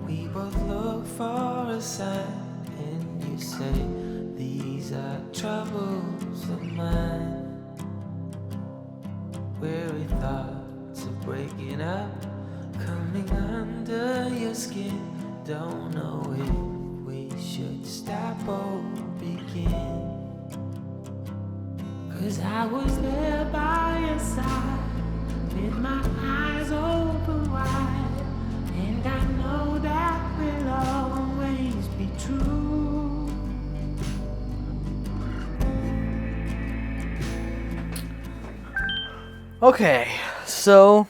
We both look for a sign, and you say these are troubles of mine. Weary thoughts of breaking up, coming under your skin. Don't know if we should stop or begin. 'Cause I was there by your side, with my eyes open wide, and I know that will always be true. Okay, so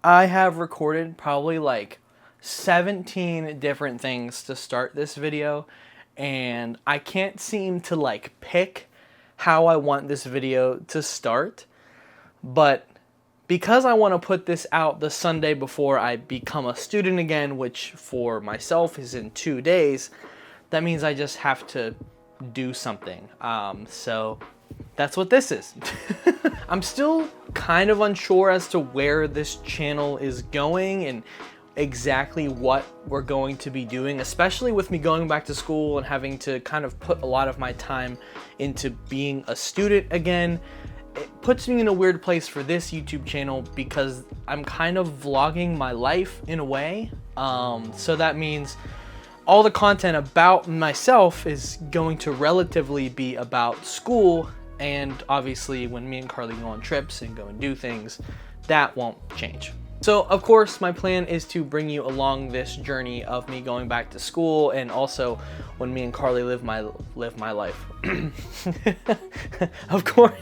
I have recorded probably like 17 different things to start this video, and I can't seem to like pick how I want this video to start. But because I want to put this out the Sunday before I become a student again, which for myself is in 2 days, that means I just have to do something. So that's what this is. I'm still kind of unsure as to where this channel is going and exactly what we're going to be doing, especially with me going back to school and having to kind of put a lot of my time into being a student again. It puts me in a weird place for this YouTube channel because I'm kind of vlogging my life in a way. So that means all the content about myself is going to relatively be about school, and obviously when me and Carly go on trips and go and do things, that won't change. So of course my plan is to bring you along this journey of me going back to school, and also when me and Carly live my life. Of course,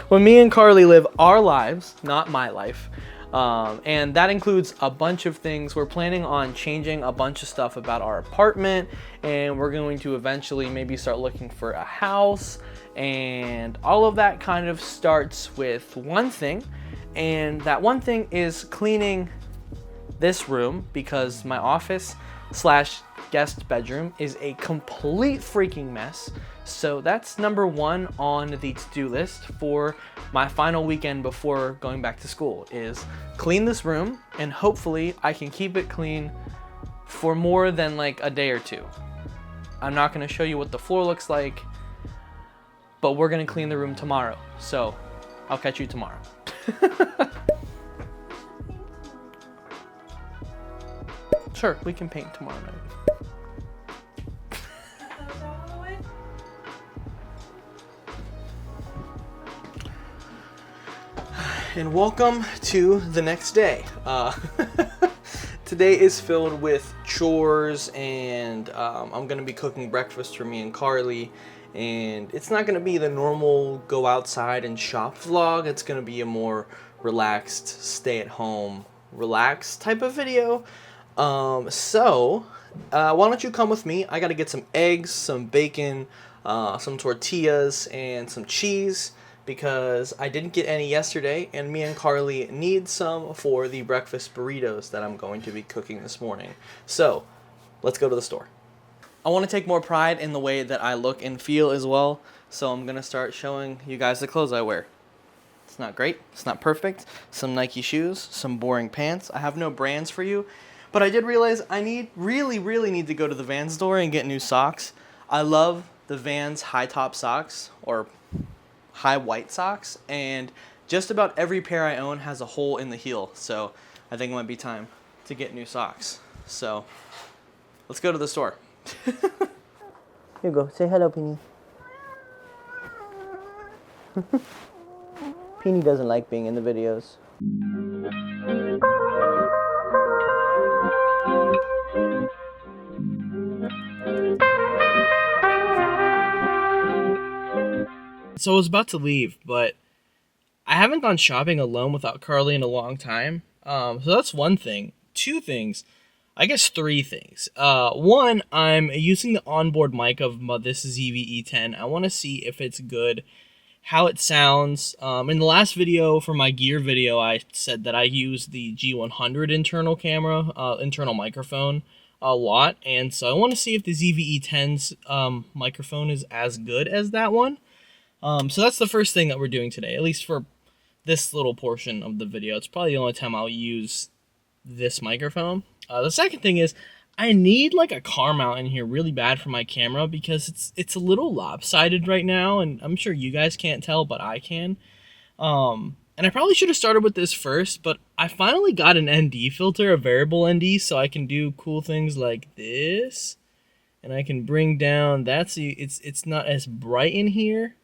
when me and Carly live our lives, not my life. And that includes a bunch of things. We're planning on changing a bunch of stuff about our apartment, and we're going to eventually maybe start looking for a house, and all of that kind of starts with one thing. And that one thing is cleaning this room, because my office slash guest bedroom is a complete freaking mess. So that's number one on the to-do list for my final weekend before going back to school, is clean this room, and hopefully I can keep it clean for more than like a day or two. I'm not going to show you what the floor looks like, but we're going to clean the room tomorrow. So I'll catch you tomorrow. Sure, we can paint tomorrow night. And welcome to the next day. Today is filled with chores, and I'm gonna be cooking breakfast for me and Carly. And it's not gonna be the normal go outside and shop vlog. It's gonna be a more relaxed, stay at home, relaxed type of video. So why don't you come with me? I gotta get some eggs, some bacon, some tortillas, and some cheese, because I didn't get any yesterday, and me and Carly need some for the breakfast burritos that I'm going to be cooking this morning. So let's go to the store. I want to take more pride in the way that I look and feel as well, so I'm going to start showing you guys the clothes I wear. It's not great, it's not perfect. Some Nike shoes, some boring pants. I have no brands for you, but I did realize I really need to go to the Vans store and get new socks. I love the Vans high top socks, or high white socks, and just about every pair I own has a hole in the heel, so I think it might be time to get new socks. So let's go to the store. Here you go. Say hello, Peony. Peony doesn't like being in the videos. So I was about to leave, but I haven't gone shopping alone without Carly in a long time. So that's one thing. Two things. I guess three things. One, I'm using the onboard mic of this ZV-E10. I want to see if it's good, how it sounds. In the last video, for my gear video, I said that I use the G100 internal microphone a lot. And so I want to see if the ZV-E10's microphone is as good as that one. So that's the first thing that we're doing today, at least for this little portion of the video. It's probably the only time I'll use this microphone. The second thing is I need like a car mount in here really bad for my camera because it's a little lopsided right now, and I'm sure you guys can't tell, but I can. And I probably should have started with this first, but I finally got an ND filter, a variable ND, so I can do cool things like this. And I can bring down that so it's not as bright in here.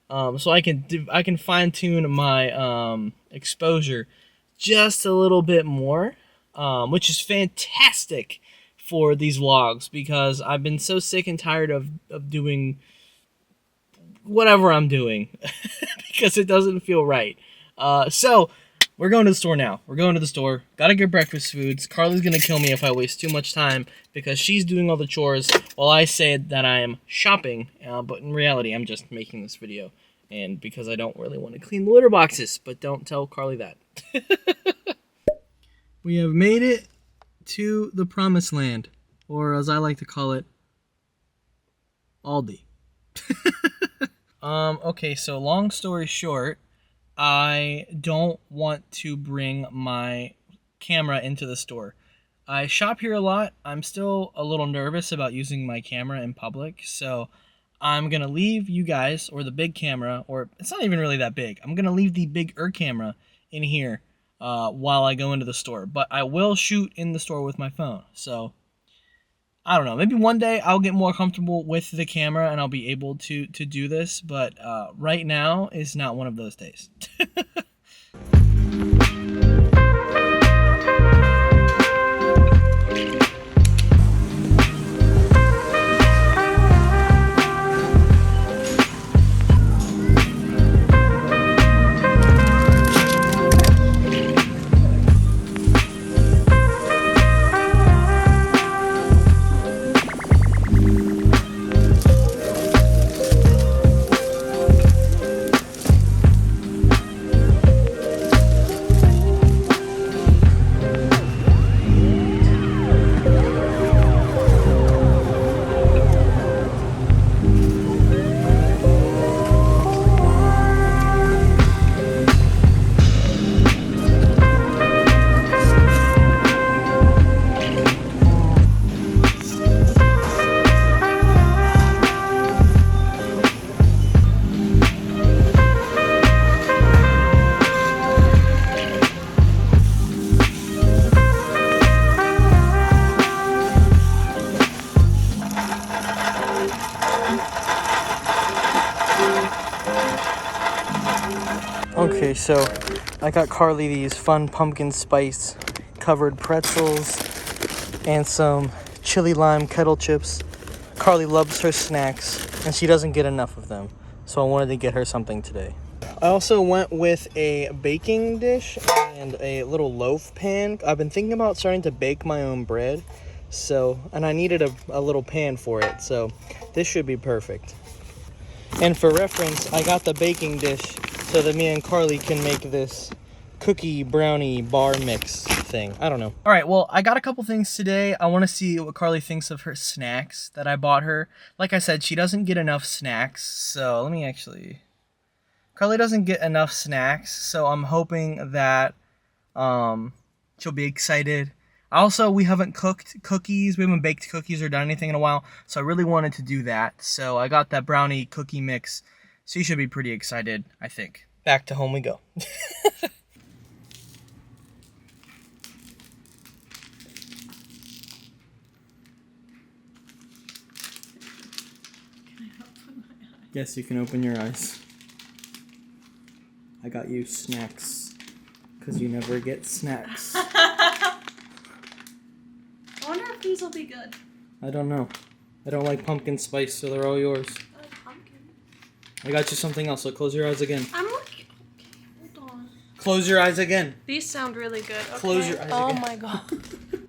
So I can fine tune my exposure just a little bit more, which is fantastic for these vlogs because I've been so sick and tired of doing whatever I'm doing because it doesn't feel right. So we're going to the store now. We're going to the store. Gotta get breakfast foods. Carly's gonna kill me if I waste too much time because she's doing all the chores while I say that I am shopping. But in reality, I'm just making this video. And because I don't really want to clean the litter boxes. But don't tell Carly that. We have made it to the promised land. Or as I like to call it, Aldi. Okay, so long story short, I don't want to bring my camera into the store. I shop here a lot. I'm still a little nervous about using my camera in public, so I'm going to leave you guys, or the big camera, or it's not even really that big. I'm going to leave the bigger camera in here while I go into the store, but I will shoot in the store with my phone, so I don't know. Maybe one day I'll get more comfortable with the camera and I'll be able to do this, but right now is not one of those days. Okay, so I got Carly these fun pumpkin spice covered pretzels and some chili lime kettle chips. Carly loves her snacks and she doesn't get enough of them, so I wanted to get her something today. I also went with a baking dish and a little loaf pan. I've been thinking about starting to bake my own bread, and I needed a little pan for it, so this should be perfect. And for reference, I got the baking dish so that me and Carly can make this cookie brownie bar mix thing. I don't know. All right, well, I got a couple things today. I want to see what Carly thinks of her snacks that I bought her. Like I said, she doesn't get enough snacks, so let me actually... Carly doesn't get enough snacks, so I'm hoping that she'll be excited. Also, we haven't cooked cookies. We haven't baked cookies or done anything in a while, so I really wanted to do that. So I got that brownie cookie mix. So you should be pretty excited, I think. Back to home we go. Yes, you can open your eyes. I got you snacks, because you never get snacks. I wonder if these will be good. I don't know. I don't like pumpkin spice, so they're all yours. Pumpkin. I got you something else, so close your eyes again. I'm looking. Okay, hold on. Close your eyes again. These sound really good. Okay. Close your eyes oh again. my god. You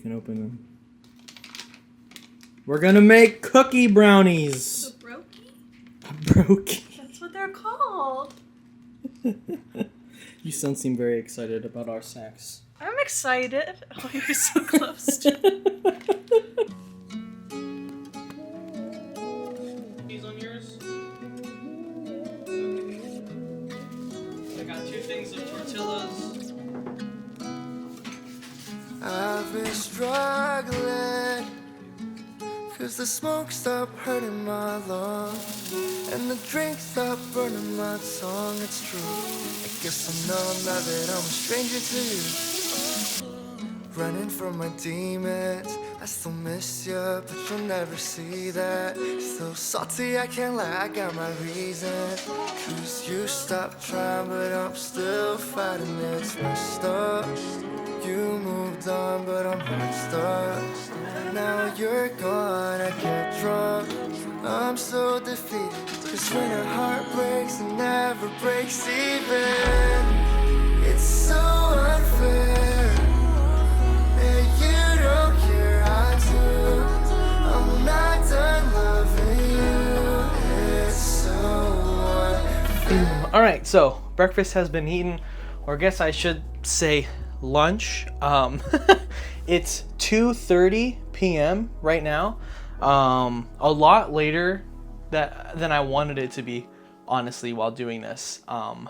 can open them. We're gonna make cookie brownies. The brokey? Brokey. That's what they're called. You don't seem very excited about our snacks. I'm excited. Oh, you're so close to These on yours? I got 2 things of tortillas. I've struggling, 'cause the smoke stopped hurting my lungs, and the drink stopped burning my tongue. It's true, I guess I'm numb now that I'm a stranger to you. Running from my demons, I still miss you, but you'll never see that. Still salty, I can't lie, I got my reasons. 'Cause you stopped trying, but I'm still fighting, it's messed up. You moved on, but I'm hurt stuck. Now you're gone, I get drunk, I'm so defeated. 'Cause when a heart breaks, it never breaks even. It's so unfair. All right, so breakfast has been eaten, or I guess I should say lunch. It's 2:30 p.m. right now. A lot later than I wanted it to be, honestly, while doing this.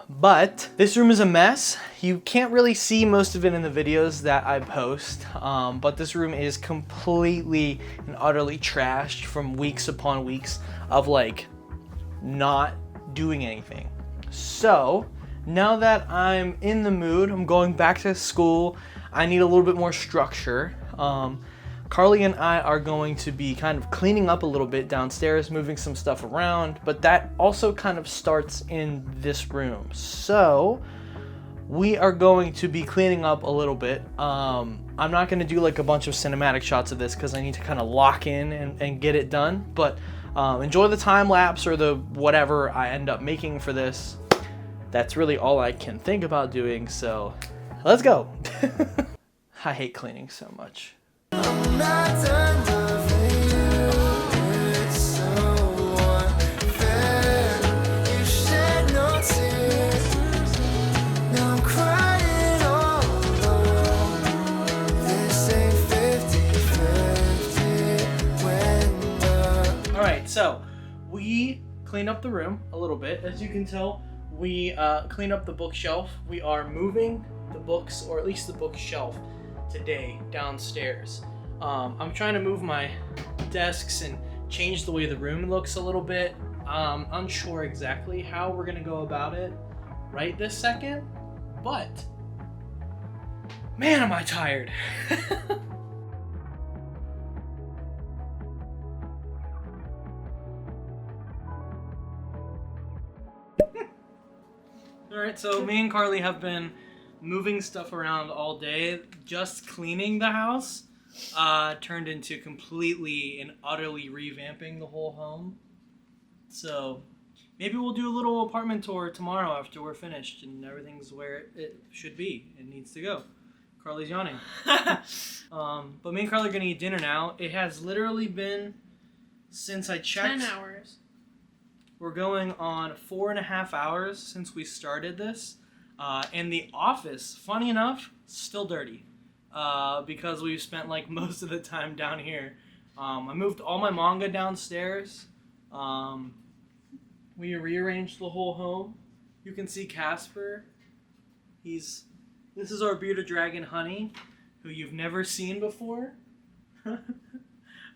But this room is a mess. You can't really see most of it in the videos that I post, but this room is completely and utterly trashed from weeks upon weeks of like not doing anything. So now that I'm in the mood, I'm going back to school, I need a little bit more structure. Carly and I are going to be kind of cleaning up a little bit downstairs, moving some stuff around, but that also kind of starts in this room. So we are going to be cleaning up a little bit. I'm not going to do like a bunch of cinematic shots of this because I need to kind of lock in and get it done, but enjoy the time lapse or the whatever I end up making for this. That's really all I can think about doing, so let's go. I hate cleaning so much. I'm not done loving you, it's so unfair. You shed no tears, now I'm crying all alone. This ain't 50-50 when the... All right, so we cleaned up the room a little bit. As you can tell, we cleaned up the bookshelf. We are moving the books, or at least the bookshelf, today downstairs. I'm trying to move my desks and change the way the room looks a little bit. Unsure exactly how we're gonna go about it right this second, but man, am I tired. All right, so me and Carly have been moving stuff around all day. Just cleaning the house turned into completely and utterly revamping the whole home. So maybe we'll do a little apartment tour tomorrow after we're finished and everything's where it should be. It needs to go. Carly's yawning. But me and Carly are gonna eat dinner now. It has literally been since I checked. 10 hours. We're going on 4.5 hours since we started this. And the office, funny enough, still dirty. Because we've spent like most of the time down here. I moved all my manga downstairs. We rearranged the whole home. You can see Casper. This is our bearded dragon Honey, who you've never seen before.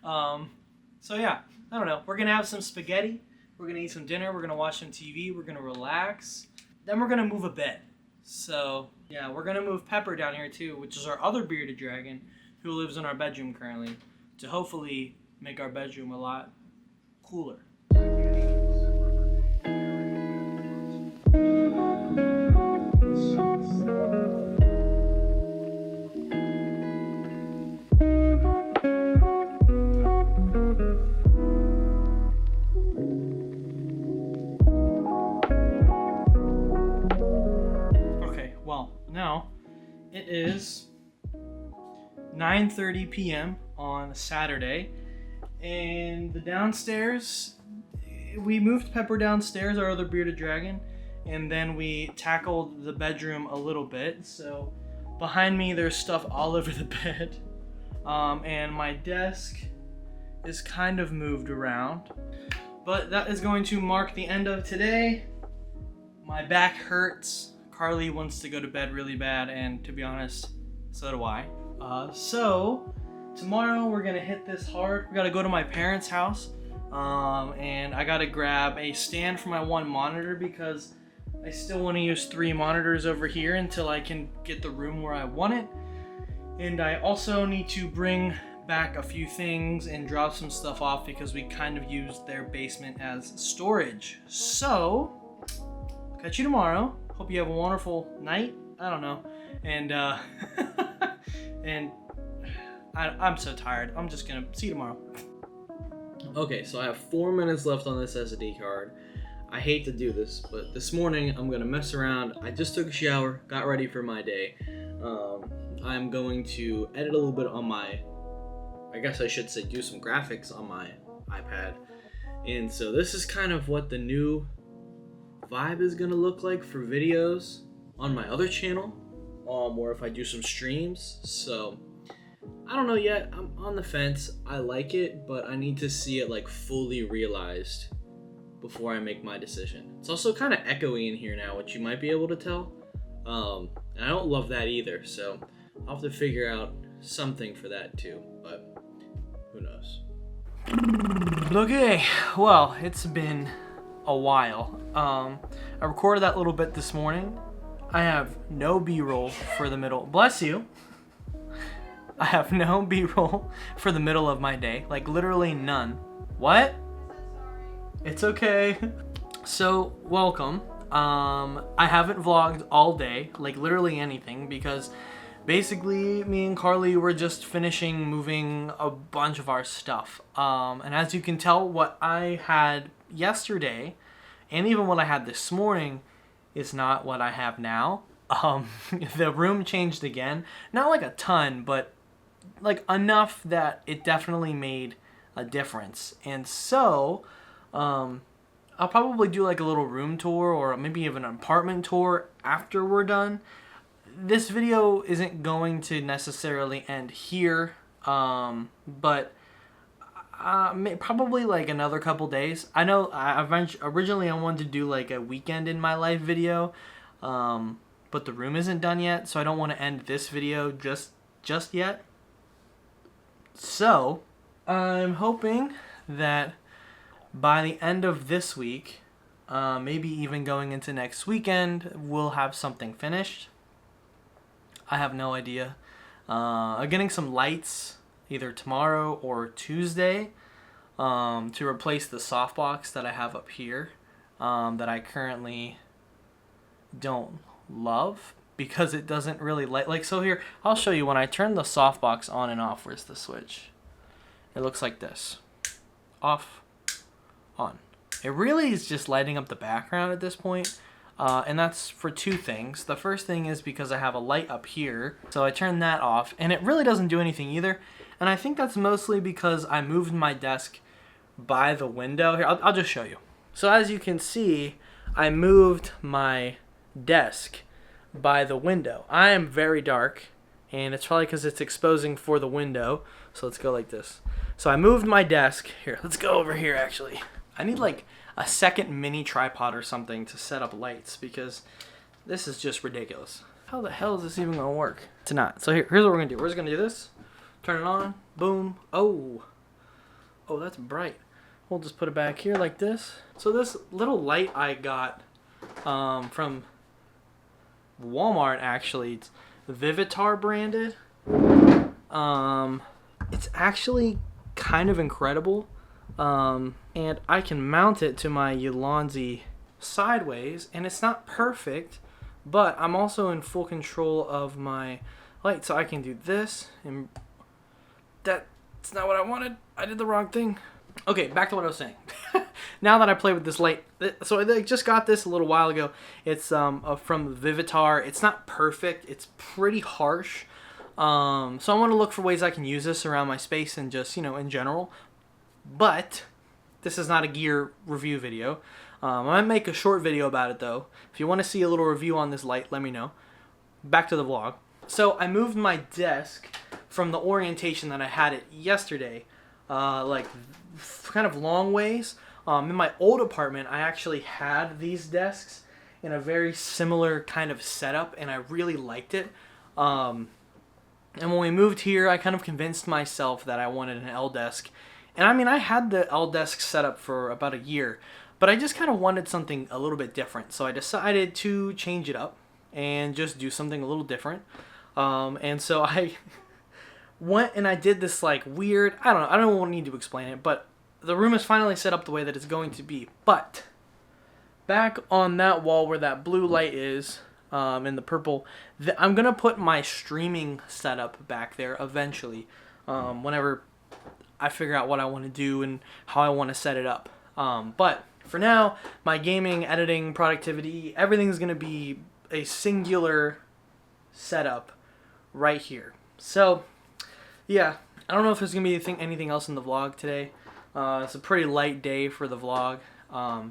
So yeah, I don't know. We're gonna have some spaghetti. We're gonna eat some dinner. We're gonna watch some TV. We're gonna relax. Then we're gonna move a bed. So yeah, we're gonna move Pepper down here too, which is our other bearded dragon, who lives in our bedroom currently, to hopefully make our bedroom a lot cooler. Now, it is 9:30 p.m. on Saturday, and the downstairs, we moved Pepper downstairs, our other bearded dragon, and then we tackled the bedroom a little bit. So behind me, there's stuff all over the bed, and my desk is kind of moved around, but that is going to mark the end of today. My back hurts. Carly wants to go to bed really bad, and to be honest, so do I. So tomorrow we're gonna hit this hard. We gotta go to my parents' house, and I gotta grab a stand for my one monitor because I still want to use 3 monitors over here until I can get the room where I want it. And I also need to bring back a few things and drop some stuff off because we kind of used their basement as storage. So, catch you tomorrow. Hope you have a wonderful night. I don't know. And, and I'm so tired. I'm just gonna see you tomorrow. Okay, so I have 4 minutes left on this SD card. I hate to do this, but this morning I'm gonna mess around. I just took a shower, got ready for my day. I'm going to edit a little bit on my, I guess I should say do some graphics on my iPad. And so this is kind of what the new vibe is gonna look like for videos on my other channel, or if I do some streams. So I don't know yet, I'm on the fence. I like it, but I need to see it like fully realized before I make my decision. It's also kind of echoey in here now, which you might be able to tell. And I don't love that either, so I'll have to figure out something for that too, but who knows. Okay, well, it's been a while. I recorded that little bit this morning. I have no B-roll for the middle. Bless you. I have no B-roll for the middle of my day, like literally none. What? It's okay. So, welcome. I haven't vlogged all day, like literally anything, because basically me and Carly were just finishing moving a bunch of our stuff. And as you can tell, what I had yesterday, and even what I had this morning, is not what I have now. The room changed again. Not like a ton, but like enough that it definitely made a difference. And so, I'll probably do like a little room tour or maybe even an apartment tour after we're done. This video isn't going to necessarily end here, but probably like another couple days. I know originally I wanted to do like a weekend in my life video, but the room isn't done yet, so I don't want to end this video just yet. So I'm hoping that by the end of this week, maybe even going into next weekend, we'll have something finished. I have no idea. I'm getting some lights either tomorrow or Tuesday to replace the softbox that I have up here that I currently don't love because it doesn't really like so here, I'll show you when I turn the softbox on and off. Where's the switch? It looks like this. Off. On. It really is just lighting up the background at this point, and that's for 2 things. The first thing is because I have a light up here, so I turn that off, and it really doesn't do anything either, and I think that's mostly because I moved my desk by the window. Here, I'll just show you. So as you can see, I moved my desk by the window. I am very dark, and it's probably because it's exposing for the window, so let's go like this. So I moved my desk. Here, let's go over here actually. I need like a second mini tripod or something to set up lights because this is just ridiculous. How the hell is this even gonna work? It's not. So here's what we're gonna do. We're just gonna do this. Turn it on. Boom. Oh, that's bright. We'll just put it back here like this. So this little light I got from Walmart actually. It's Vivitar branded. It's actually kind of incredible. And I can mount it to my Ulanzi sideways, and it's not perfect, but I'm also in full control of my light, so I can do this, and that's not what I wanted. I did the wrong thing. Okay, back to what I was saying. Now that I play with this light, so I just got this a little while ago. It's from Vivitar. It's not perfect. It's pretty harsh. So I want to look for ways I can use this around my space and just, in general. But this is not a gear review video. I might make a short video about it though. If you want to see a little review on this light, let me know. Back to the vlog. So I moved my desk from the orientation that I had it yesterday, like kind of long ways. In my old apartment, I actually had these desks in a very similar kind of setup, and I really liked it. And when we moved here, I kind of convinced myself that I wanted an L desk. And I mean, I had the L desk set up for about a year, but I just kind of wanted something a little bit different. So I decided to change it up and just do something a little different. And so I went and I did this like weird, I don't need to explain it, but the room is finally set up the way that it's going to be. But back on that wall where that blue light is, and the purple, I'm going to put my streaming setup back there eventually, whenever I figure out what I want to do and how I want to set it up. But for now, my gaming, editing, productivity, everything's going to be a singular setup right here. So, yeah, I don't know if there's going to be anything else in the vlog today. It's a pretty light day for the vlog. I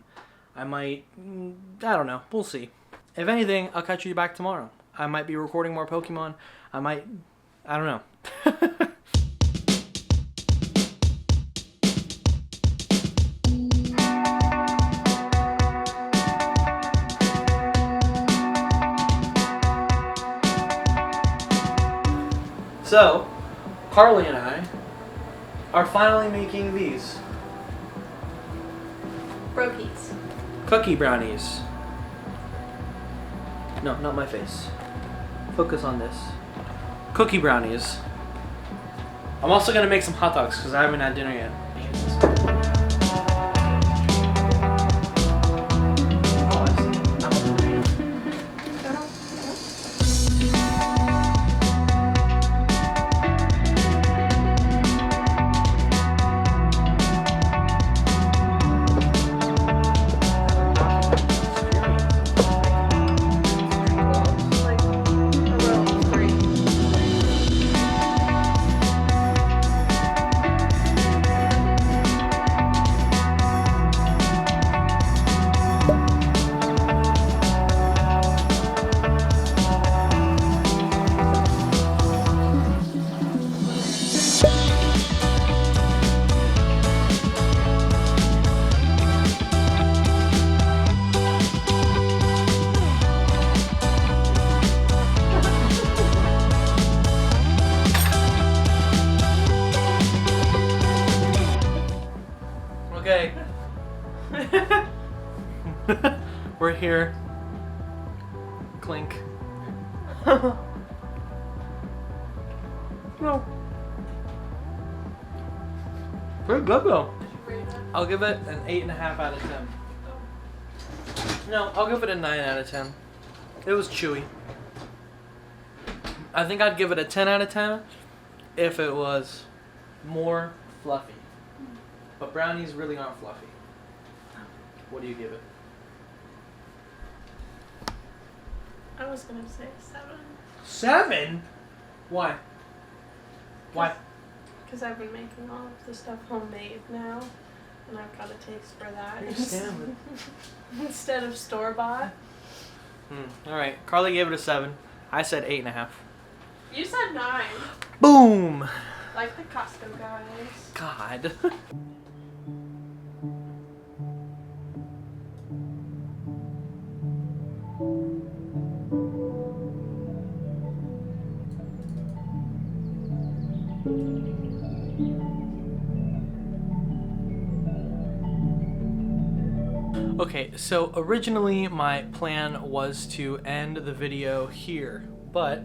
don't know. We'll see. If anything, I'll catch you back tomorrow. I might be recording more Pokemon. I don't know. So, Carly and I are finally making these Brokies. cookie brownies. No, not my face. Focus on this. Cookie brownies. I'm also gonna make some hot dogs because I haven't had dinner yet. Oh, I see. Like a row of 3. Okay. We're here. Clink. No. Pretty good though. I'll give it an 8.5 out of 10. No, I'll give it a 9 out of 10. It was chewy. I think I'd give it a 10 out of 10 if it was more fluffy. But brownies really aren't fluffy. What do you give it? I was gonna say 7. 7? Why? Why? Because I've been making all of the stuff homemade now, and I've got a taste for that Understand. instead of store bought. Alright, Carly gave it a 7. I said 8.5. You said 9, Boom! like the Costco guys. God. Okay, so originally my plan was to end the video here, but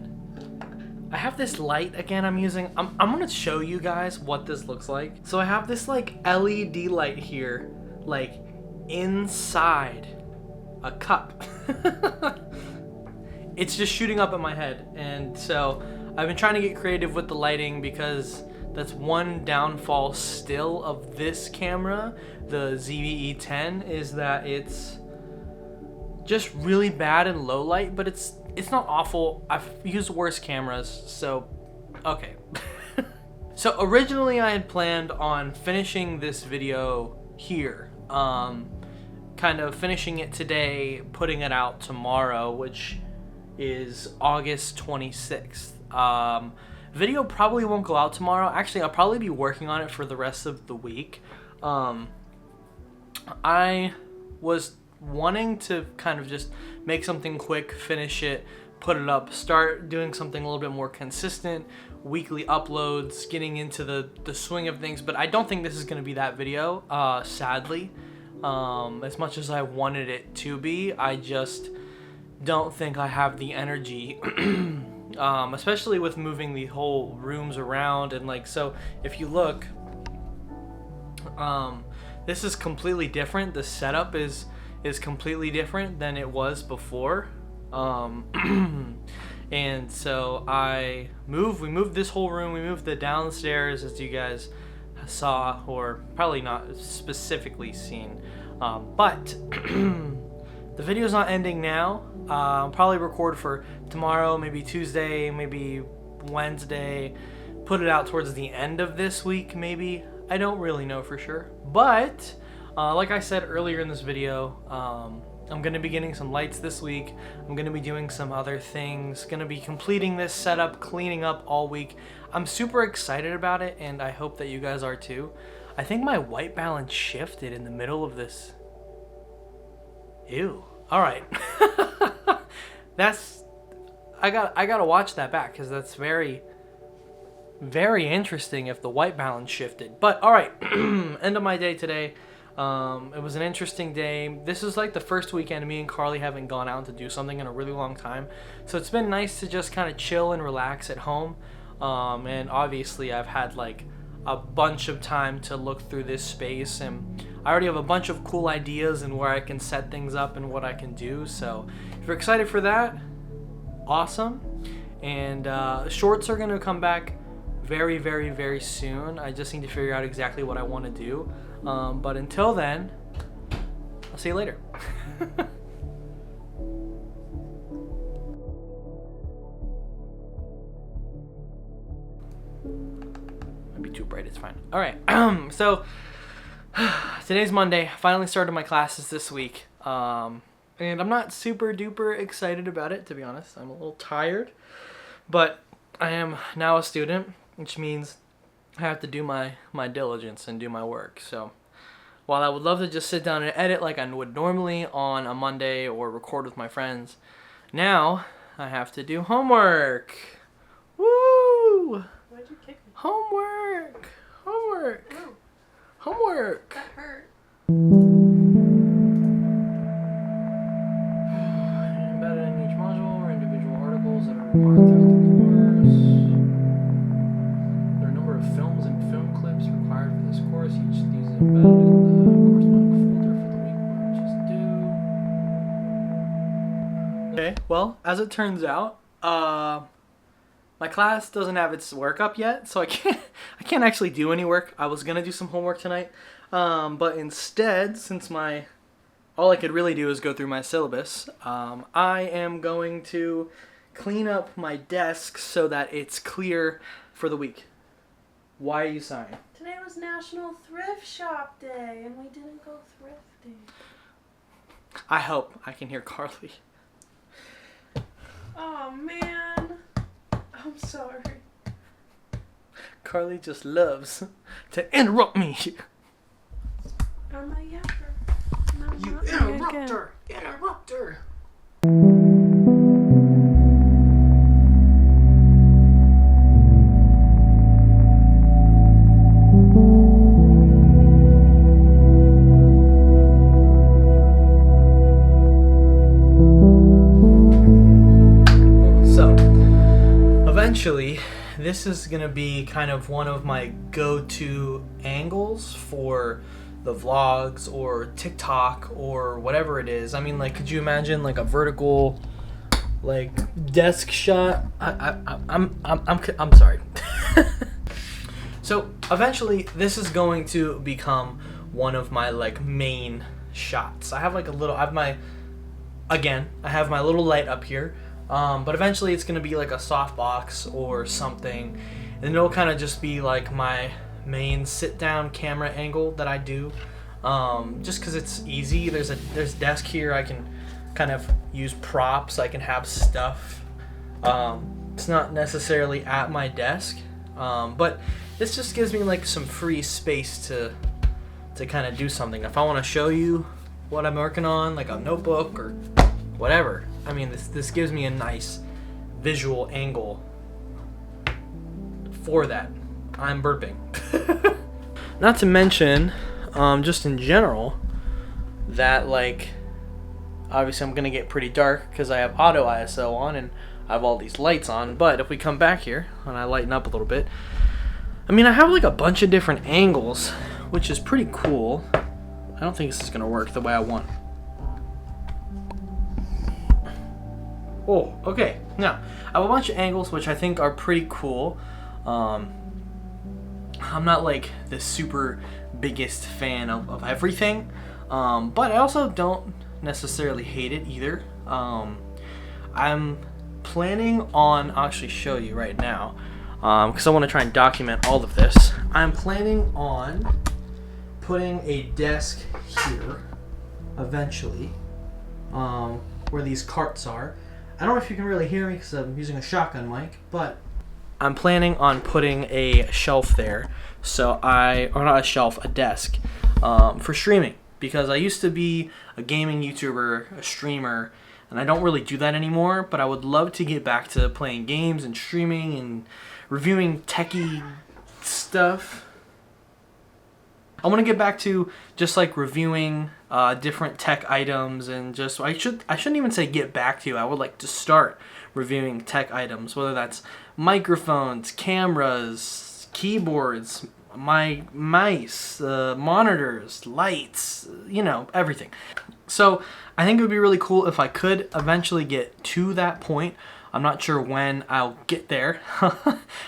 I have this light again I'm using. I'm gonna show you guys what this looks like. So I have this like LED light here, like inside a cup. It's just shooting up in my head, and so I've been trying to get creative with the lighting because that's one downfall still of this camera, the ZVE10, is that it's just really bad in low light, but it's not awful. I've used worse cameras, so okay. So originally I had planned on finishing this video here, kind of finishing it today, putting it out tomorrow, which is August 26th. Video probably won't go out tomorrow. Actually, I'll probably be working on it for the rest of the week. I was wanting to kind of just make something quick, finish it, put it up, start doing something a little bit more consistent weekly uploads, getting into the swing of things. But I don't think this is going to be that video, sadly. As much as I wanted it to be, I just don't think I have the energy, especially with moving the whole rooms around. And like, so if you look, this is completely different. The setup is completely different than it was before. And so we moved this whole room, we moved the downstairs, as you guys saw, or probably not specifically seen, but the video's not ending now. I'll probably record for tomorrow, maybe Tuesday, maybe Wednesday, put it out towards the end of this week, maybe. I don't really know for sure, but like I said earlier in this video, I'm going to be getting some lights this week. I'm going to be doing some other things, going to be completing this setup, cleaning up all week. I'm super excited about it, and I hope that you guys are too. I think my white balance shifted in the middle of this. Ew. All right. I got to watch that back, because that's very, very interesting if the white balance shifted. But all right, end of my day today. It was an interesting day. This is like the first weekend me and Carly haven't gone out to do something in a really long time. So it's been nice to just kind of chill and relax at home. And obviously I've had like a bunch of time to look through this space, and I already have a bunch of cool ideas and where I can set things up and what I can do. So if you're excited for that, awesome. And shorts are going to come back very, very, very soon. I just need to figure out exactly what I want to do. But until then, I'll see you later. Might be too bright, it's fine. All right, so today's Monday. I finally started my classes this week. And I'm not super duper excited about it, to be honest. I'm a little tired, but I am now a student, which means I have to do my diligence and do my work. So while I would love to just sit down and edit like I would normally on a Monday or record with my friends, now I have to do homework. Woo! Why'd you kick me? Homework! Homework! Oh, Homework! that hurt. Embedded in each module are individual articles that are required throughout the course. There are a number of films and film clips required for this course. Each of these is embedded in the corresponding folder for the week which is due. Okay, well, as it turns out, my class doesn't have its work up yet, so I can't actually do any work. I was gonna do some homework tonight, but instead, since all I could really do is go through my syllabus, I am going to clean up my desk so that it's clear for the week. Why are you sighing? Today was National Thrift Shop Day, and we didn't go thrifting. I hope I can hear Carly. Oh man, I'm sorry. Carly just loves to interrupt me. I'm a yapper. No, You not me interrupt again. her! Interrupt her! So, eventually, this is going to be kind of one of my go-to angles for the vlogs or TikTok or whatever it is. I mean, like, could you imagine like a vertical, like, desk shot? I'm sorry. So eventually, this is going to become one of my like main shots. I have like I have my little light up here. But eventually it's going to be like a softbox or something, and it'll kind of just be like my main sit-down camera angle that I do, just because it's easy. There's desk here. I can kind of use props. I can have stuff. It's not necessarily at my desk, but this just gives me like some free space to kind of do something. If I want to show you what I'm working on, like a notebook or whatever. I mean, this gives me a nice visual angle. for that. I'm burping. Not to mention, just in general, that like, obviously I'm gonna get pretty dark because I have auto ISO on and I have all these lights on. But if we come back here and I lighten up a little bit, I mean, I have like a bunch of different angles, which is pretty cool. I don't think this is gonna work the way I want. Oh, okay. Now, I have a bunch of angles which I think are pretty cool. I'm not like the super biggest fan of everything, but I also don't necessarily hate it either. I'm planning on, I'll actually show you right now, because I want to try and document all of this. I'm planning on putting a desk here eventually, where these carts are. I don't know if you can really hear me because I'm using a shotgun mic, but I'm planning on putting a shelf there. So or not a shelf, a desk, for streaming. Because I used to be a gaming YouTuber, a streamer, and I don't really do that anymore, but I would love to get back to playing games and streaming and reviewing techie stuff. I want to get back to just like reviewing different tech items, and just I shouldn't even say get back to. I would like to start reviewing tech items, whether that's microphones, cameras, keyboards, my mice, monitors, lights, you know, everything. So I think it would be really cool if I could eventually get to that point. I'm not sure when I'll get there.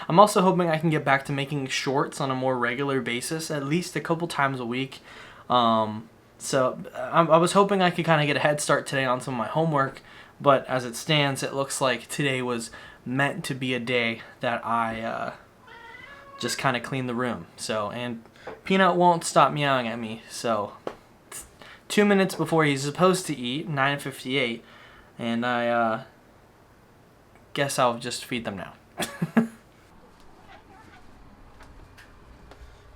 I'm also hoping I can get back to making shorts on a more regular basis, at least a couple times a week. So I was hoping I could kind of get a head start today on some of my homework, but as it stands, it looks like today was meant to be a day that I just kind of clean the room. So, and Peanut won't stop meowing at me. So 2 minutes before he's supposed to eat, 9:58, and I guess I'll just feed them now.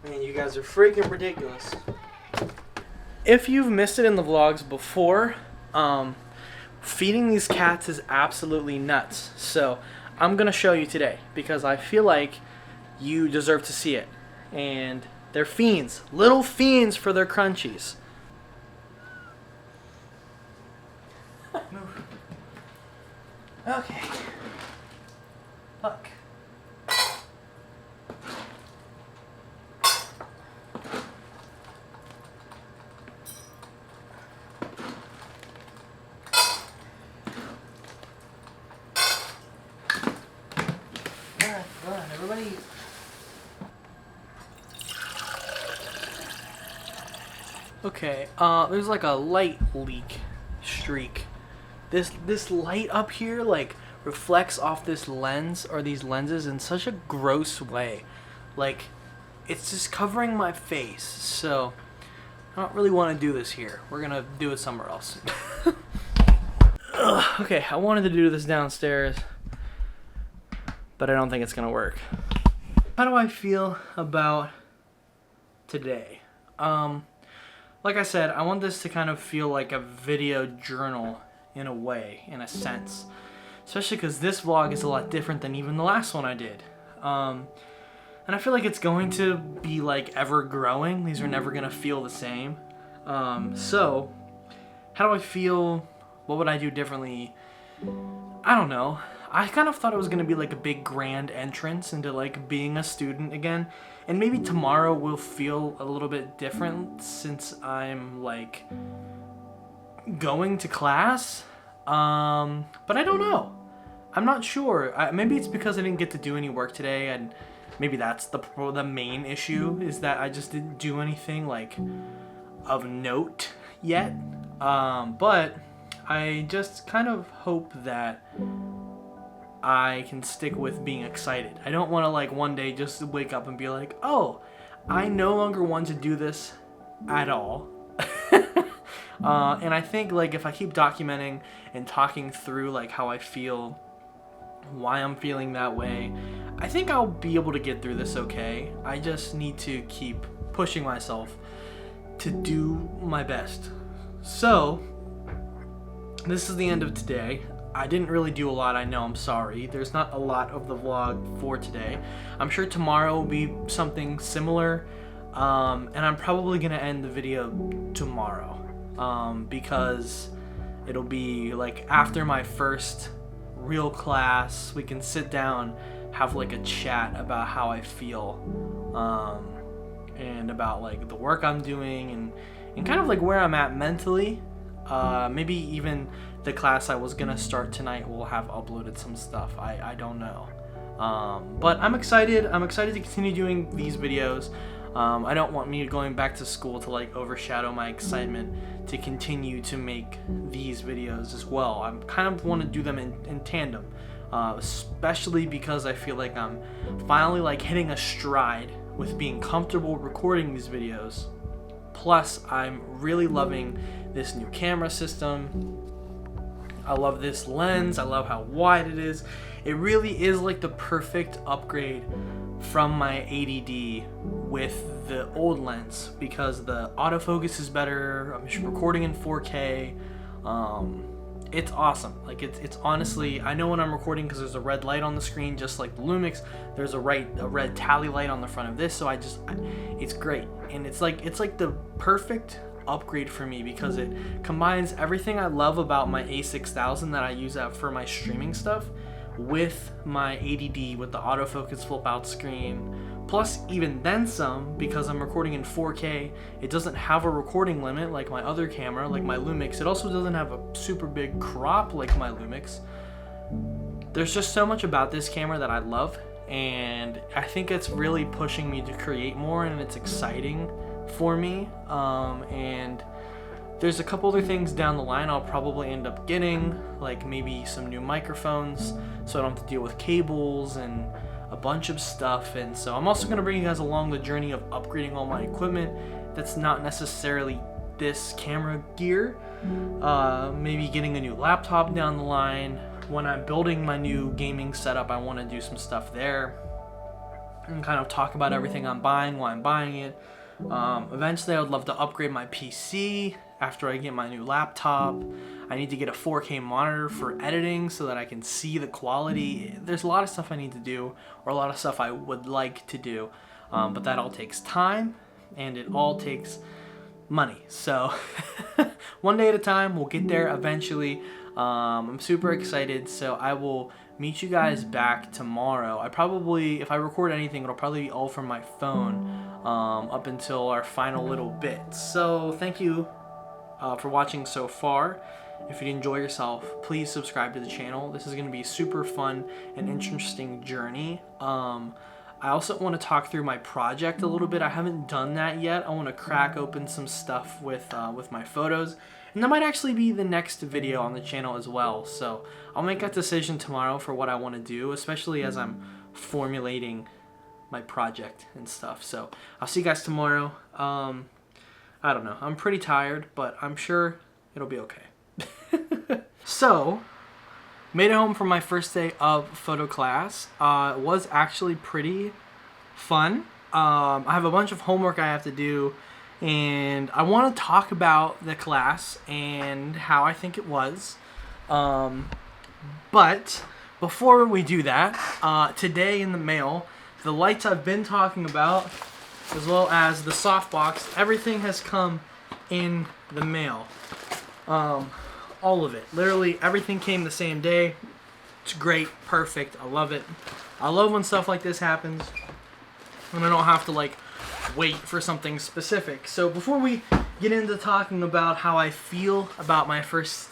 Man, you guys are freaking ridiculous. If you've missed it in the vlogs before, feeding these cats is absolutely nuts. So I'm gonna show you today because I feel like you deserve to see it. And they're fiends, little fiends for their crunchies. Move. Okay. Look. Run, everybody. Okay, there's like a light leak streak. This light up here like reflects off this lens or these lenses in such a gross way. Like, it's just covering my face. So I don't really want to do this here. We're gonna do it somewhere else. Okay, I wanted to do this downstairs, but I don't think it's gonna work. How do I feel about today? Like I said, I want this to kind of feel like a video journal in a way, in a sense. Especially because this vlog is a lot different than even the last one I did. And I feel like it's going to be like ever growing. These are never gonna feel the same. So, how do I feel? What would I do differently? I don't know. I kind of thought it was gonna be like a big grand entrance into like being a student again. And maybe tomorrow will feel a little bit different since I'm like going to class. But I don't know. I'm not sure. Maybe it's because I didn't get to do any work today, and maybe that's the main issue, is that I just didn't do anything like of note yet. But I just kind of hope that I can stick with being excited. I don't want to like one day just wake up and be like, oh, I no longer want to do this at all. And I think like if I keep documenting and talking through like how I feel, why I'm feeling that way, I think I'll be able to get through this okay. I just need to keep pushing myself to do my best. So this is the end of today. I didn't really do a lot, I know, I'm sorry. There's not a lot of the vlog for today. I'm sure tomorrow will be something similar, and I'm probably gonna end the video tomorrow, because it'll be like after my first real class. We can sit down, have like a chat about how I feel, and about like the work I'm doing, and kind of like where I'm at mentally. Maybe even the class I was gonna start tonight will have uploaded some stuff. I don't know. But I'm excited. I'm excited to continue doing these videos. I don't want me going back to school to like overshadow my excitement to continue to make these videos as well. I kind of want to do them in tandem, especially because I feel like I'm finally like hitting a stride with being comfortable recording these videos. Plus, I'm really loving this new camera system. I love this lens. I love how wide it is. It really is like the perfect upgrade from my 80D with the old lens, because the autofocus is better. I'm just recording in 4K. It's awesome. Like it's honestly, I know when I'm recording because there's a red light on the screen, just like the Lumix. There's a red tally light on the front of this, so it's great, and it's like the perfect upgrade for me because it combines everything I love about my A6000 that I use for my streaming stuff with my 80D with the autofocus flip out screen, plus even then some, because I'm recording in 4K. It doesn't have a recording limit like my other camera, like my Lumix. It also doesn't have a super big crop like my Lumix. There's just so much about this camera that I love, and I think it's really pushing me to create more, and it's exciting for me. And there's a couple other things down the line I'll probably end up getting, like maybe some new microphones so I don't have to deal with cables and a bunch of stuff. And so I'm also going to bring you guys along the journey of upgrading all my equipment that's not necessarily this camera gear. Maybe getting a new laptop down the line. When I'm building my new gaming setup, I want to do some stuff there and kind of talk about everything I'm buying, why I'm buying it. Eventually I would love to upgrade my PC after I get my new laptop. I need to get a 4K monitor for editing so that I can see the quality. There's a lot of stuff I need to do, or a lot of stuff I would like to do, but that all takes time, and it all takes money. So one day at a time, we'll get there eventually. I'm super excited, so I will meet you guys back tomorrow. If I record anything, it'll probably be all from my phone up until our final little bit. So thank you for watching so far. If you enjoy yourself, please subscribe to the channel. This is going to be a super fun and interesting journey. I also want to talk through my project a little bit. I haven't done that yet. I want to crack open some stuff with my photos. And that might actually be the next video on the channel as well. So I'll make that decision tomorrow for what I want to do, especially as I'm formulating my project and stuff. So I'll see you guys tomorrow. I don't know. I'm pretty tired, but I'm sure it'll be okay. So, made it home from my first day of photo class. It was actually pretty fun. I have a bunch of homework I have to do, and I want to talk about the class and how I think it was. But before we do that, today in the mail, the lights I've been talking about, as well as the softbox, everything has come in the mail. All of it. Literally everything came the same day. It's great. Perfect. I love it. I love when stuff like this happens and I don't have to like wait for something specific. So before we get into talking about how I feel about my first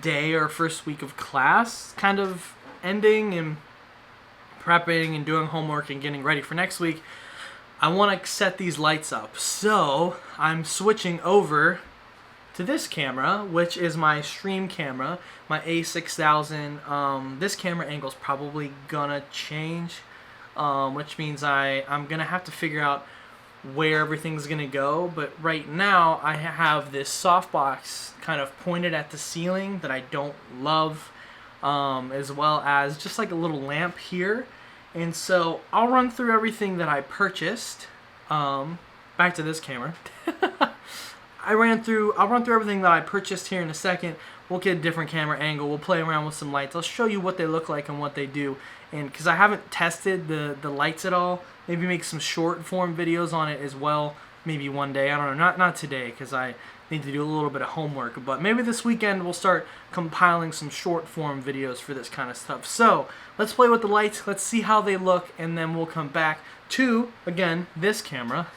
day or first week of class, kind of ending and prepping and doing homework and getting ready for next week, I want to set these lights up. So I'm switching over to this camera, which is my stream camera, my A6000. This camera angle is probably gonna change, which means I'm gonna have to figure out where everything's gonna go. But right now I have this softbox kind of pointed at the ceiling that I don't love, as well as just like a little lamp here. And so I'll run through everything that I purchased. Back to this camera. I'll run through everything that I purchased here in a second. We'll get a different camera angle. We'll play around with some lights. I'll show you what they look like and what they do. And because I haven't tested the lights at all, maybe make some short form videos on it as well. Maybe one day. I don't know. Not today because I need to do a little bit of homework. But maybe this weekend we'll start compiling some short form videos for this kind of stuff. So let's play with the lights. Let's see how they look, and then we'll come back to, again, this camera.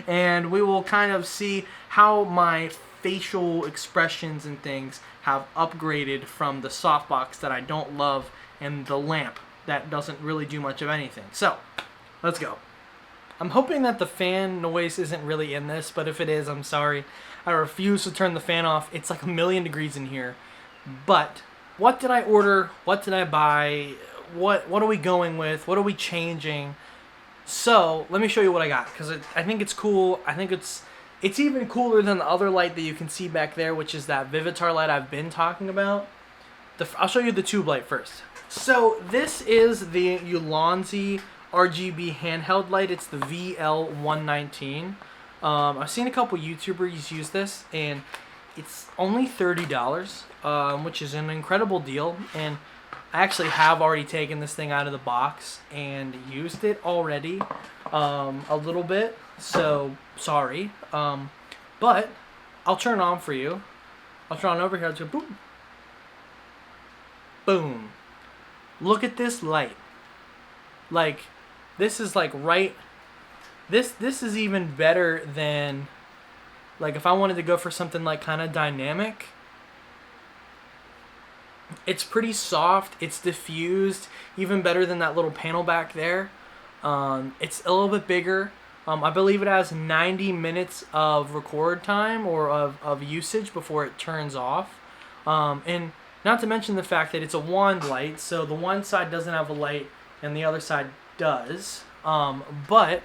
And we will kind of see how my facial expressions and things have upgraded from the softbox that I don't love and the lamp that doesn't really do much of anything. So, let's go. I'm hoping that the fan noise isn't really in this, but if it is, I'm sorry. I refuse to turn the fan off. It's like 1,000,000 degrees in here. But what did I order? What did I buy? What are we going with? What are we changing? So, let me show you what I got, because I think it's cool. I think it's even cooler than the other light that you can see back there, which is that Vivitar light I've been talking about. I'll show you the tube light first. So, this is the Ulanzi RGB handheld light. It's the VL119. I've seen a couple YouTubers use this, and it's only $30, which is an incredible deal. And I actually have already taken this thing out of the box and used it already a little bit, so sorry. But I'll turn it on for you. I'll turn it on over here. I'll just go boom. Boom. Look at this light. Like, this is like right... This is even better than... Like, if I wanted to go for something like kind of dynamic... It's pretty soft. It's diffused. Even better than that little panel back there. It's a little bit bigger. I believe it has 90 minutes of record time or of usage before it turns off. And not to mention the fact that it's a wand light. So the one side doesn't have a light and the other side does. But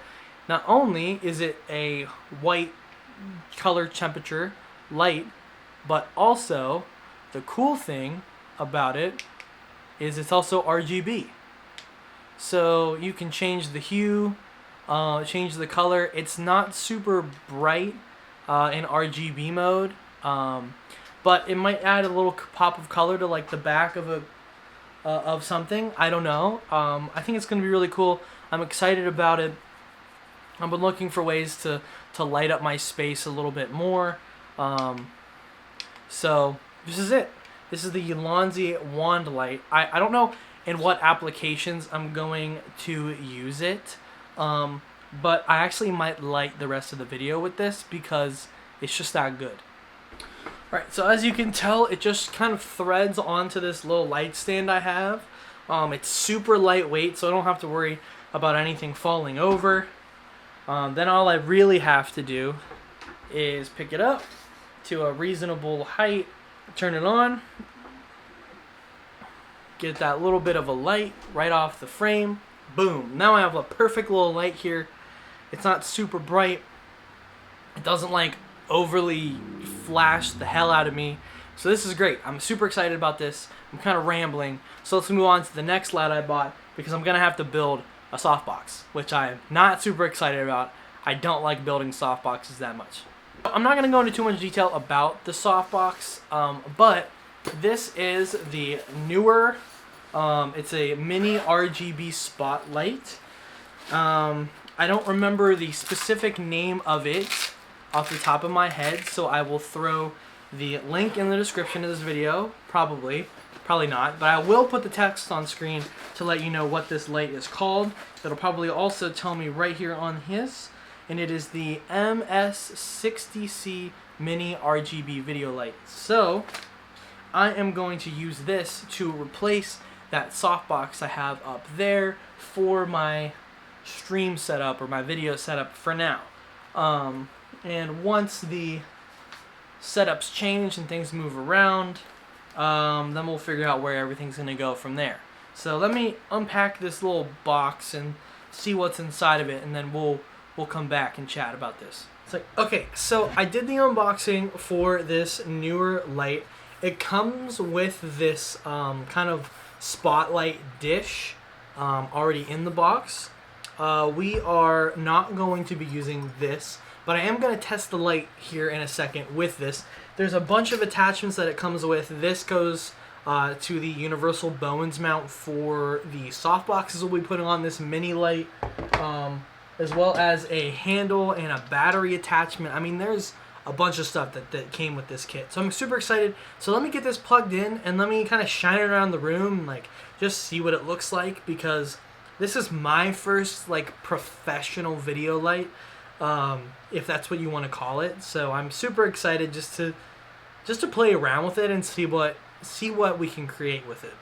not only is it a white color temperature light, but also the cool thing about it is it's also RGB. So you can change the hue, change the color. It's not super bright in RGB mode, but it might add a little pop of color to like the back of something. I don't know. I think it's going to be really cool. I'm excited about it. I've been looking for ways to light up my space a little bit more. So this is it. This is the Ulanzi wand light. I don't know in what applications I'm going to use it, but I actually might light the rest of the video with this because it's just that good. Alright, so as you can tell, it just kind of threads onto this little light stand I have. It's super lightweight, so I don't have to worry about anything falling over. Then all I really have to do is pick it up to a reasonable height, turn it on, get that little bit of a light right off the frame. Boom. Now I have a perfect little light here. It's not super bright. It doesn't like overly flash the hell out of me. So this is great. I'm super excited about this. I'm kind of rambling. So let's move on to the next light I bought because I'm going to have to build a softbox, which I'm not super excited about. I don't like building softboxes that much. I'm not going to go into too much detail about the softbox, but this is the newer, it's a mini RGB spotlight. I don't remember the specific name of it off the top of my head, so I will throw the link in the description of this video, probably not, but I will put the text on screen to let you know what this light is called. It'll probably also tell me right here on his, and it is the MS60C Mini RGB Video Light. So, I am going to use this to replace that softbox I have up there for my stream setup or my video setup for now. And once the setups change and things move around, then we'll figure out where everything's going to go from there. So let me unpack this little box and see what's inside of it, and then we'll come back and chat about this. It's like, okay, so I did the unboxing for this newer light. It comes with this kind of spotlight dish already in the box. we are not going to be using this, but I am going to test the light here in a second with this. There's a bunch of attachments that it comes with. This goes to the universal Bowens mount for the softboxes we'll be putting on this mini light, as well as a handle and a battery attachment. I mean, there's a bunch of stuff that came with this kit. So I'm super excited. So let me get this plugged in and let me kind of shine it around the room and like just see what it looks like, because this is my first like professional video light, if that's what you want to call it. So I'm super excited just to play around with it and see what we can create with it.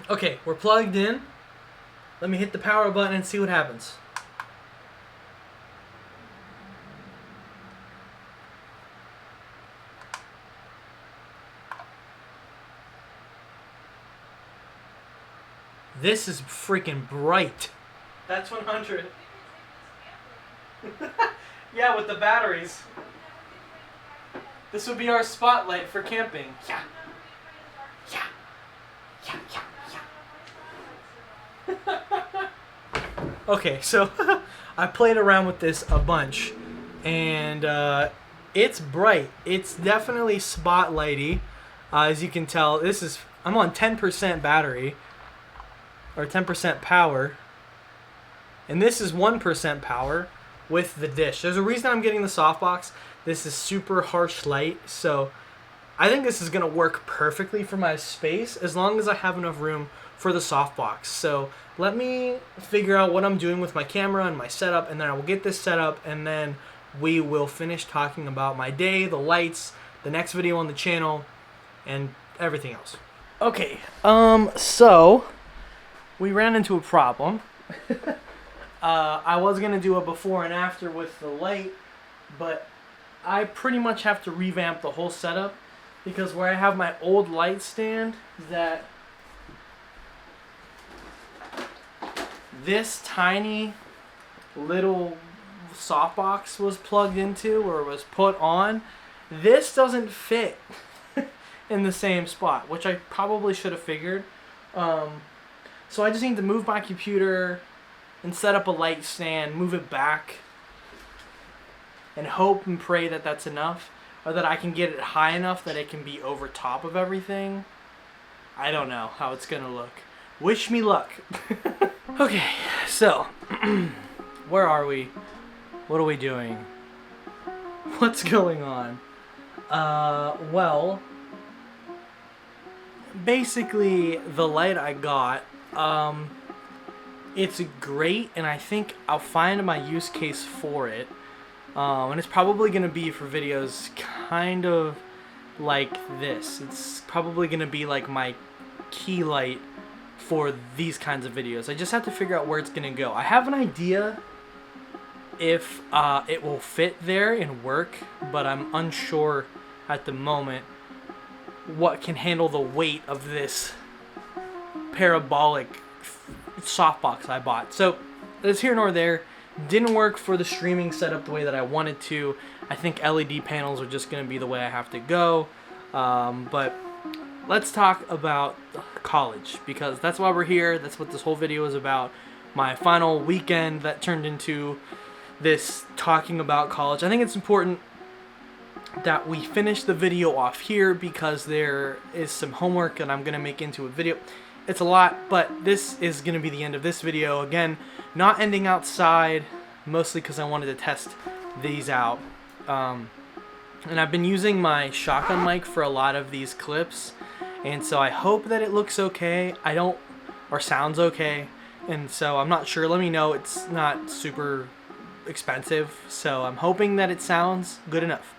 Okay, we're plugged in. Let me hit the power button and see what happens. This is freaking bright. That's 100. Yeah, with the batteries. This would be our spotlight for camping. Yeah. Yeah. Yeah, yeah, yeah. Okay, so I played around with this a bunch, and it's bright. It's definitely spotlighty. As you can tell, I'm on 10% battery, or 10% power, and this is 1% power with the dish. There's a reason I'm getting the softbox. This is super harsh light, so I think this is going to work perfectly for my space as long as I have enough room for the softbox. So let me figure out what I'm doing with my camera and my setup, and then I will get this set up, and then we will finish talking about my day, the lights, the next video on the channel, and everything else. Okay, so we ran into a problem. I was going to do a before and after with the light, but I pretty much have to revamp the whole setup, because where I have my old light stand that this tiny little softbox was plugged into or was put on, this doesn't fit in the same spot, which I probably should have figured. So I just need to move my computer and set up a light stand, move it back, and hope and pray that that's enough, or that I can get it high enough that it can be over top of everything. I don't know how it's gonna look. Wish me luck. Okay, so where are we? What are we doing? What's going on? Well, basically the light I got, it's great, and I think I'll find my use case for it. And it's probably going to be for videos kind of like this. It's probably going to be like my key light for these kinds of videos. I just have to figure out where it's going to go. I have an idea if it will fit there and work, but I'm unsure at the moment what can handle the weight of this parabolic softbox I bought. So it's here nor there. Didn't work for the streaming setup the way that I wanted to. I think LED panels are just going to be the way I have to go. But let's talk about college, because that's why we're here. That's what this whole video is about. My final weekend that turned into this talking about college. I think it's important that we finish the video off here, because there is some homework and I'm going to make into a video. It's a lot, but this is going to be the end of this video. Again, not ending outside, mostly because I wanted to test these out. And I've been using my shotgun mic for a lot of these clips, and so I hope that it looks okay. Or sounds okay, and so I'm not sure. Let me know. It's not super expensive, so I'm hoping that it sounds good enough.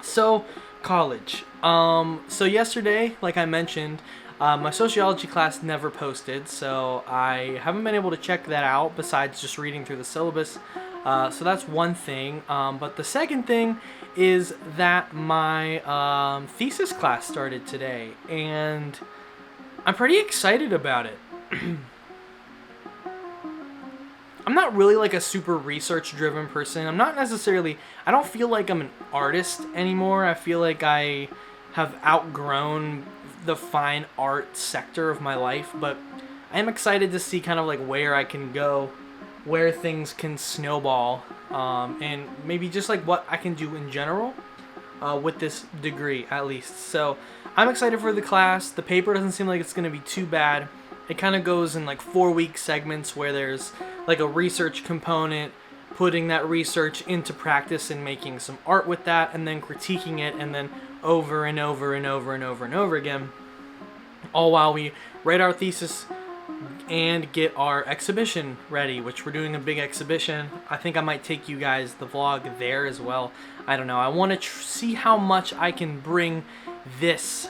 So, college. So yesterday, like I mentioned, my sociology class never posted, so I haven't been able to check that out besides just reading through the syllabus. So that's one thing. But the second thing is that my thesis class started today, and I'm pretty excited about it. I'm not really like a super research-driven person. I don't feel like I'm an artist anymore. I feel like I have outgrown the fine art sector of my life, but I am excited to see kind of like where I can go, where things can snowball, and maybe just like what I can do in general with this degree at least. So I'm excited for the class. The paper doesn't seem like it's going to be too bad. It kind of goes in like 4-week segments where there's like a research component, putting that research into practice and making some art with that, and then critiquing it, and then over and over and over and over and over again, all while we write our thesis and get our exhibition ready, which we're doing a big exhibition. I think I might take you guys the vlog there as well. I don't know. I want to see how much I can bring this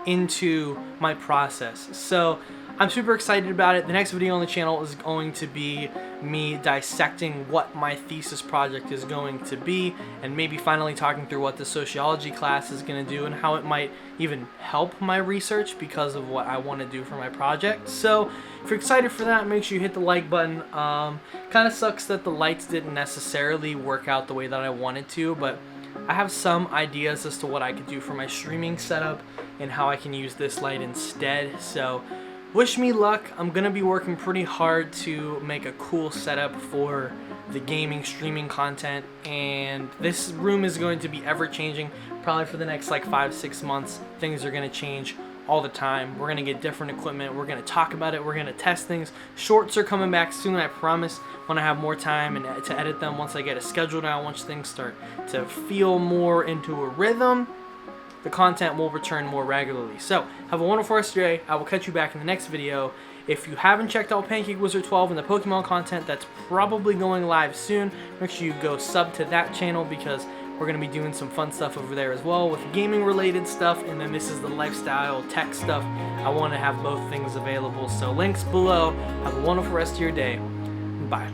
into my process. So I'm super excited about it. The next video on the channel is going to be me dissecting what my thesis project is going to be, and maybe finally talking through what the sociology class is going to do and how it might even help my research because of what I want to do for my project. So if you're excited for that, make sure you hit the like button. Kind of sucks that the lights didn't necessarily work out the way that I wanted to, but I have some ideas as to what I could do for my streaming setup and how I can use this light instead. So wish me luck. I'm gonna be working pretty hard to make a cool setup for the gaming streaming content, and this room is going to be ever changing. Probably for the next like 5-6 months, things are gonna change all the time. We're gonna get different equipment. We're gonna talk about it. We're gonna test things. Shorts are coming back soon, I promise, when I have more time and to edit them. Once I get a schedule down, once things start to feel more into a rhythm, the content will return more regularly. So have a wonderful rest of your day. I will catch you back in the next video. If you haven't checked out Pancake Wizard 12 and the Pokemon content, that's probably going live soon. Make sure you go sub to that channel because we're going to be doing some fun stuff over there as well with gaming related stuff, and then this is the lifestyle tech stuff. I want to have both things available, so links below. Have a wonderful rest of your day. Bye.